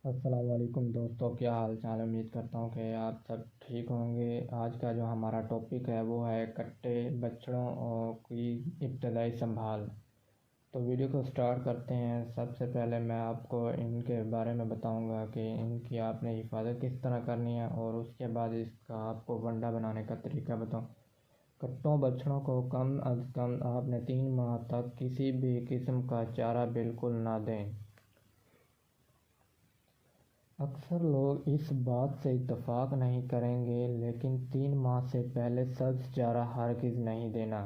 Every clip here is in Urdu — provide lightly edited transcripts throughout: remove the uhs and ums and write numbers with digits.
السلام علیکم دوستوں، کیا حال چال؟ امید کرتا ہوں کہ آپ سب ٹھیک ہوں گے۔ آج کا جو ہمارا ٹاپک ہے وہ ہے کٹے بچڑوں اور کی ابتدائی سنبھال۔ تو ویڈیو کو سٹارٹ کرتے ہیں۔ سب سے پہلے میں آپ کو ان کے بارے میں بتاؤں گا کہ ان کی آپ نے حفاظت کس طرح کرنی ہے، اور اس کے بعد اس کا آپ کو ونڈا بنانے کا طریقہ بتاؤں۔ کٹوں بچڑوں کو کم از کم آپ نے 3 ماہ تک کسی بھی قسم کا چارہ بالکل نہ دیں۔ اکثر لوگ اس بات سے اتفاق نہیں کریں گے، لیکن 3 ماہ سے پہلے سبز چارہ ہرگز نہیں دینا۔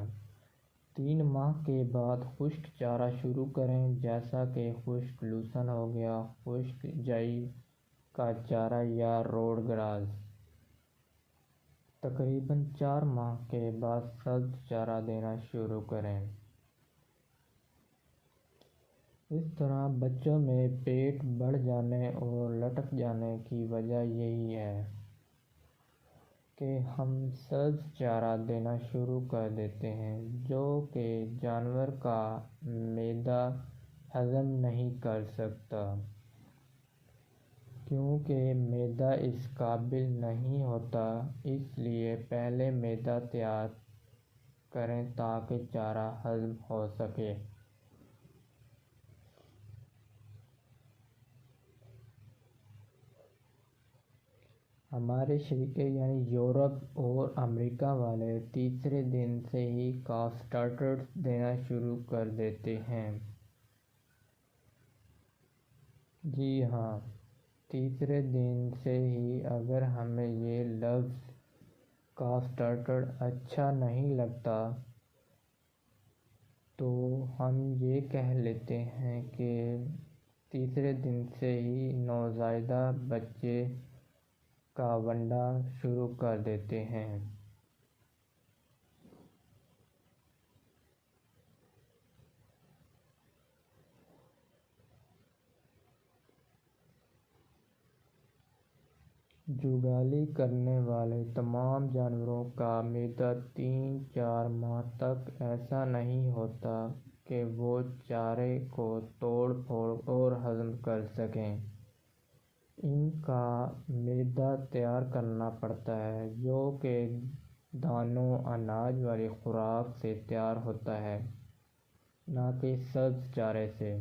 3 ماہ کے بعد خشک چارہ شروع کریں، جیسا کہ خشک لوسن ہو گیا، خشک جئی کا چارہ یا روڈ گراس۔ تقریباً 4 ماہ کے بعد سبز چارہ دینا شروع کریں۔ اس طرح بچوں میں پیٹ بڑھ جانے اور لٹک جانے کی وجہ یہی ہے کہ ہم سبز چارہ دینا شروع کر دیتے ہیں، جو کہ جانور کا معدہ ہضم نہیں کر سکتا، کیونکہ معدہ اس قابل نہیں ہوتا۔ اس لیے پہلے معدہ تیار کریں تاکہ چارہ ہضم ہو سکے۔ ہمارے شریکے یعنی یورپ اور امریکہ والے تیسرے دن سے ہی کاف سٹارٹرز دینا شروع کر دیتے ہیں۔ جی ہاں، تیسرے دن سے ہی۔ اگر ہمیں یہ لفظ کاف سٹارٹر اچھا نہیں لگتا تو ہم یہ کہہ لیتے ہیں کہ تیسرے دن سے ہی نوزائیدہ بچے کا ونڈا شروع کر دیتے ہیں۔ جگالی کرنے والے تمام جانوروں کا معدہ 3-4 ماہ تک ایسا نہیں ہوتا کہ وہ چارے کو توڑ پھوڑ اور ہضم کر سکیں۔ ان کا معدہ تیار کرنا پڑتا ہے، جو کہ دانوں اناج والی خوراک سے تیار ہوتا ہے، نہ کہ سبز چارے سے۔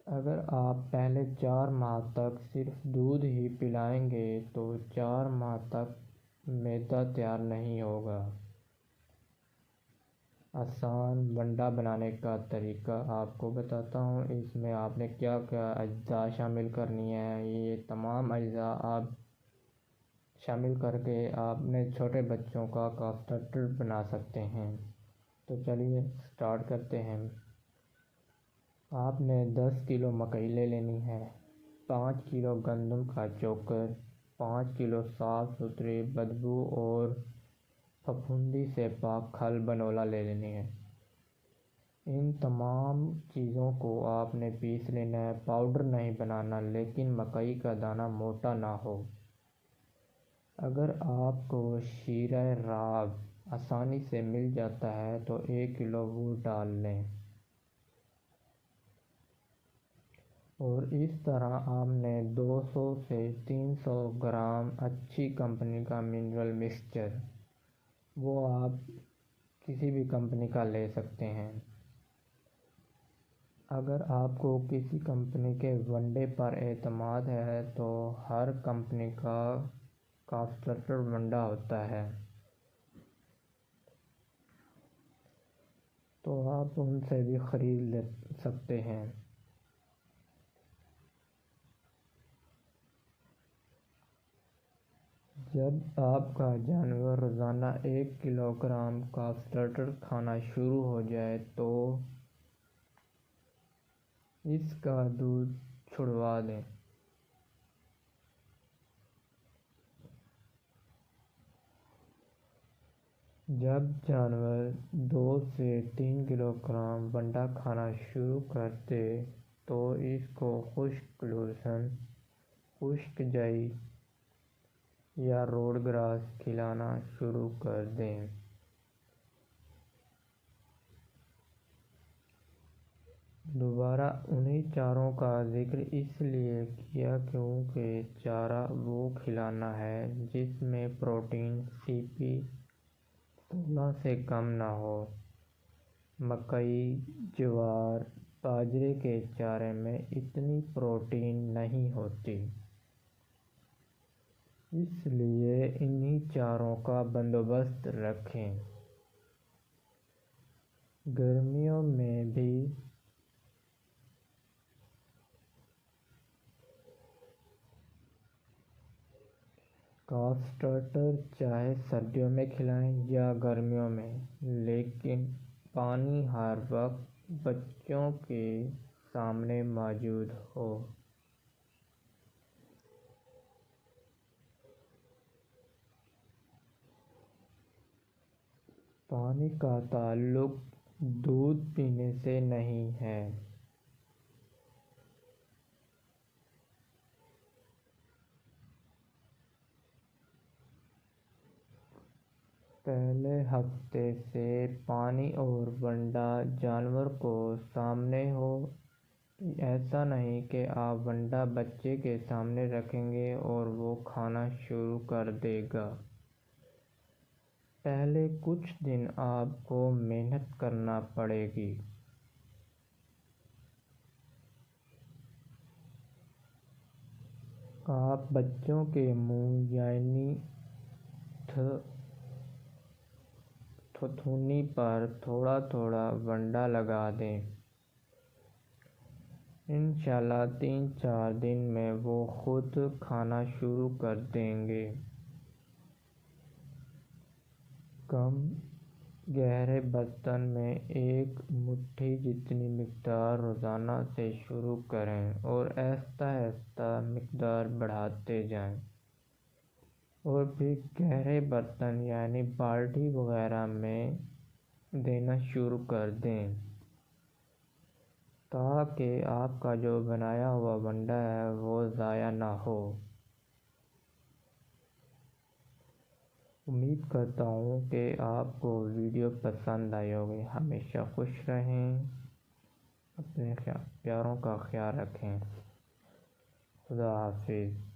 اگر آپ پہلے 4 ماہ تک صرف دودھ ہی پلائیں گے تو 4 ماہ تک معدہ تیار نہیں ہوگا۔ آسان ونڈا بنانے کا طریقہ آپ کو بتاتا ہوں۔ اس میں آپ نے کیا کیا اجزاء شامل کرنی ہے۔ یہ تمام اجزاء آپ شامل کر کے آپ نے چھوٹے بچوں کا کاف سٹارٹر بنا سکتے ہیں۔ تو چلیے سٹارٹ کرتے ہیں۔ آپ نے 10 کلو مکئی لے لینی ہے، 5 کلو گندم کا چوکر، 5 کلو صاف ستھری بدبو اور پھپھوندی سے پاک کھل بنولا لے لینی ہے۔ ان تمام چیزوں کو آپ نے پیس لینا ہے، پاؤڈر نہیں بنانا، لیکن مکئی کا دانہ موٹا نہ ہو۔ اگر آپ کو شیرہ راگ آسانی سے مل جاتا ہے تو 1 کلو وہ ڈال لیں۔ اور اس طرح آپ نے 200 سے 300 گرام اچھی کمپنی کا منرل مکسچر، وہ آپ کسی بھی کمپنی کا لے سکتے ہیں۔ اگر آپ کو کسی کمپنی کے ونڈے پر اعتماد ہے تو ہر کمپنی کا کاف سٹارٹر ونڈا ہوتا ہے، تو آپ ان سے بھی خرید لے سکتے ہیں۔ جب آپ کا جانور روزانہ 1 کلو گرام کاف سٹارٹر کھانا شروع ہو جائے تو اس کا دودھ چھڑوا دیں۔ جب جانور 2 سے 3 کلو گرام ونڈا کھانا شروع کر دے تو اس کو خشک لوسن، خشک جئی یا روڈ گراس کھلانا شروع کر دیں۔ دوبارہ انہی چاروں کا ذکر اس لیے کیا کیونکہ چارہ وہ کھلانا ہے جس میں پروٹین CP 16 سے کم نہ ہو۔ مکئی، جوار، باجرے کے چارے میں اتنی پروٹین نہیں ہوتی، اس لیے انہی چاروں کا بندوبست رکھیں۔ گرمیوں میں بھی کاف اسٹارٹر چاہے سردیوں میں کھلائیں یا گرمیوں میں، لیکن پانی ہر وقت بچوں کے سامنے موجود ہو۔ پانی کا تعلق دودھ پینے سے نہیں ہے۔ پہلے ہفتے سے پانی اور ونڈا جانور کو سامنے ہو۔ ایسا نہیں کہ آپ ونڈا بچے کے سامنے رکھیں گے اور وہ کھانا شروع کر دے گا۔ پہلے کچھ دن آپ کو محنت کرنا پڑے گی۔ آپ بچوں کے منہ یعنی تھتونی پر تھوڑا تھوڑا ونڈا لگا دیں۔ انشاءاللہ 3-4 دن میں وہ خود کھانا شروع کر دیں گے۔ کم گہرے برتن میں 1 مٹھی جتنی مقدار روزانہ سے شروع کریں اور آہستہ آہستہ مقدار بڑھاتے جائیں، اور پھر گہرے برتن یعنی بالٹی وغیرہ میں دینا شروع کر دیں، تاکہ آپ کا جو بنایا ہوا ونڈا ہے وہ ضائع نہ ہو۔ امید کرتا ہوں کہ آپ کو ویڈیو پسند آئی ہوگی۔ ہمیشہ خوش رہیں، اپنے پیاروں کا خیال رکھیں۔ خدا حافظ۔